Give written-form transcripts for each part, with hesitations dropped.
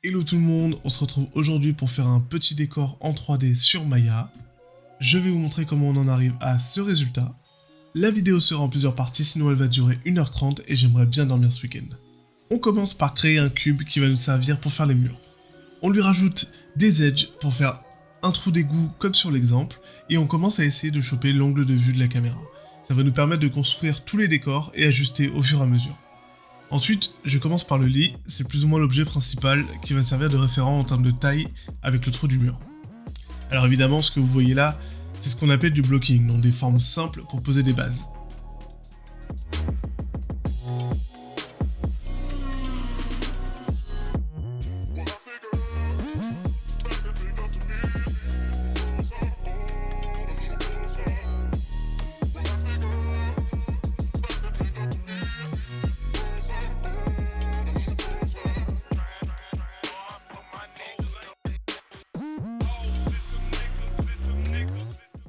Hello tout le monde, on se retrouve aujourd'hui pour faire un petit décor en 3D sur Maya. Je vais vous montrer comment on en arrive à ce résultat. La vidéo sera en plusieurs parties, sinon elle va durer 1h30 et j'aimerais bien dormir ce week-end. On commence par créer un cube qui va nous servir pour faire les murs. On lui rajoute des edges pour faire un trou d'égout comme sur l'exemple et on commence à essayer de choper l'angle de vue de la caméra. Ça va nous permettre de construire tous les décors et ajuster au fur et à mesure. Ensuite, je commence par le lit, c'est plus ou moins l'objet principal qui va servir de référent en termes de taille avec le trou du mur. Alors évidemment, ce que vous voyez là, c'est ce qu'on appelle du blocking, donc des formes simples pour poser des bases.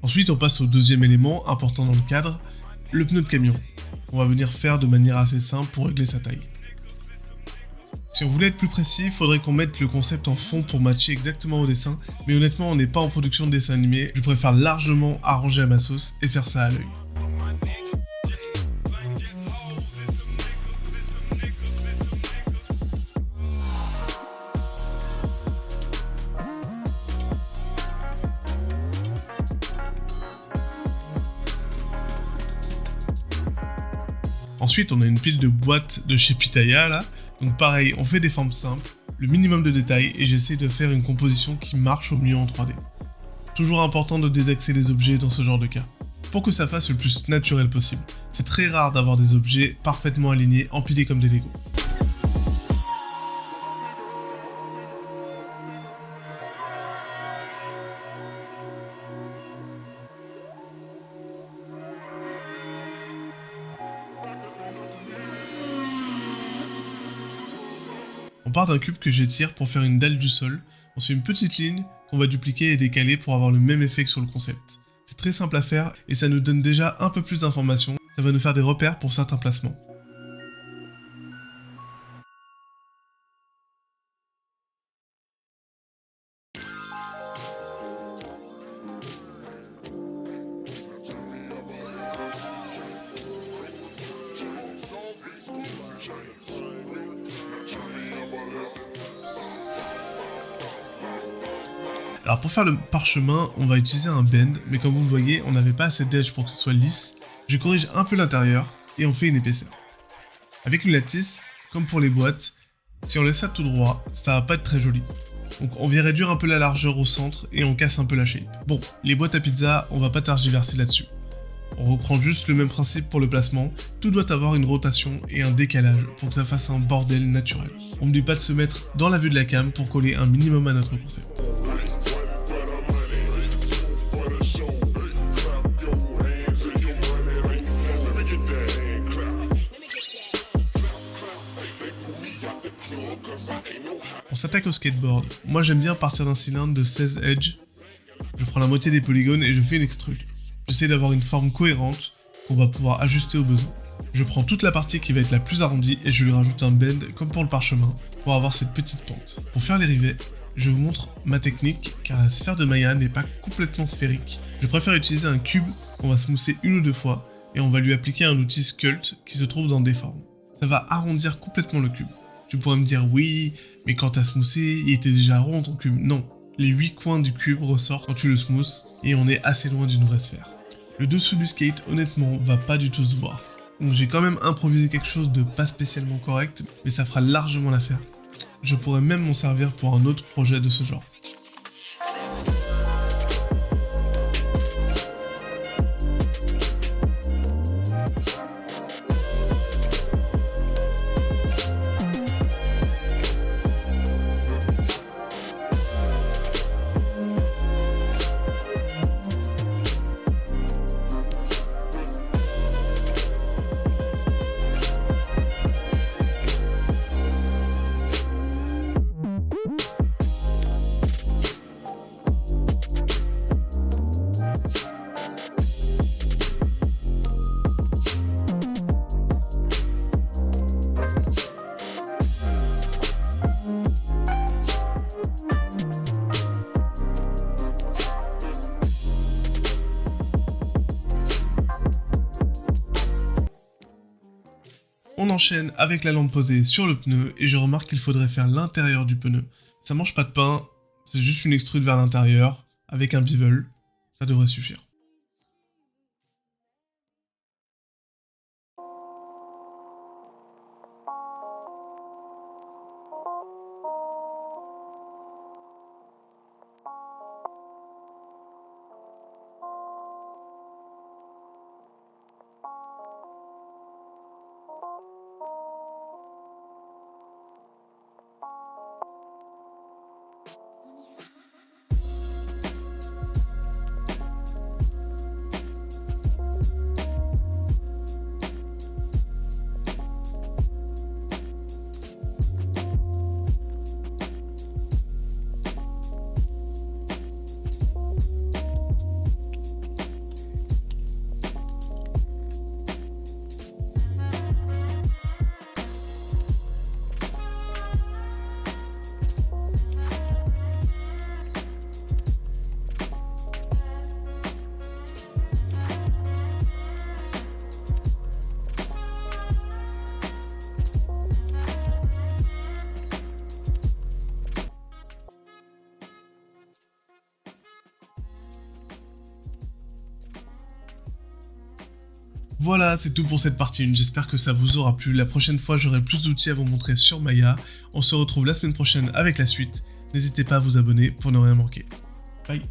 Ensuite, on passe au deuxième élément important dans le cadre, le pneu de camion. On va venir faire de manière assez simple pour régler sa taille. Si on voulait être plus précis, il faudrait qu'on mette le concept en fond pour matcher exactement au dessin, mais honnêtement, on n'est pas en production de dessin animé, je préfère largement arranger à ma sauce et faire ça à l'œil. Ensuite, on a une pile de boîtes de chez Pitaya là, donc pareil, on fait des formes simples, le minimum de détails et j'essaie de faire une composition qui marche au mieux en 3D. Toujours important de désaxer les objets dans ce genre de cas, pour que ça fasse le plus naturel possible. C'est très rare d'avoir des objets parfaitement alignés, empilés comme des Lego. On part d'un cube que j'étire pour faire une dalle du sol, on fait une petite ligne qu'on va dupliquer et décaler pour avoir le même effet que sur le concept. C'est très simple à faire et ça nous donne déjà un peu plus d'informations, ça va nous faire des repères pour certains placements. Alors pour faire le parchemin, on va utiliser un bend, mais comme vous le voyez, on n'avait pas assez d'edge pour que ce soit lisse. Je corrige un peu l'intérieur et on fait une épaisseur. Avec une lattice, comme pour les boîtes, si on laisse ça tout droit, ça va pas être très joli. Donc on vient réduire un peu la largeur au centre et on casse un peu la shape. Bon, les boîtes à pizza, on va pas tergiverser là-dessus. On reprend juste le même principe pour le placement, tout doit avoir une rotation et un décalage pour que ça fasse un bordel naturel. On n'oublie pas de se mettre dans la vue de la cam pour coller un minimum à notre concept. On s'attaque au skateboard. Moi j'aime bien partir d'un cylindre de 16 edge. Je prends la moitié des polygones et je fais une extrude. J'essaie d'avoir une forme cohérente qu'on va pouvoir ajuster au besoin. Je prends toute la partie qui va être la plus arrondie et je lui rajoute un bend comme pour le parchemin pour avoir cette petite pente. Pour faire les rivets, je vous montre ma technique car la sphère de Maya n'est pas complètement sphérique. Je préfère utiliser un cube qu'on va smoother une ou deux fois et on va lui appliquer un outil sculpt qui se trouve dans Deform. Ça va arrondir complètement le cube. Tu pourrais me dire oui, mais quand t'as smoothé, il était déjà rond ton cube. Non, les 8 coins du cube ressortent quand tu le smoothes et on est assez loin d'une vraie sphère. Le dessous du skate, honnêtement, va pas du tout se voir. Donc j'ai quand même improvisé quelque chose de pas spécialement correct, mais ça fera largement l'affaire. Je pourrais même m'en servir pour un autre projet de ce genre. On enchaîne avec la lampe posée sur le pneu et je remarque qu'il faudrait faire l'intérieur du pneu. Ça mange pas de pain, c'est juste une extrude vers l'intérieur avec un bevel, ça devrait suffire. Voilà, c'est tout pour cette partie 1, j'espère que ça vous aura plu. La prochaine fois, j'aurai plus d'outils à vous montrer sur Maya. On se retrouve la semaine prochaine avec la suite. N'hésitez pas à vous abonner pour ne rien manquer. Bye.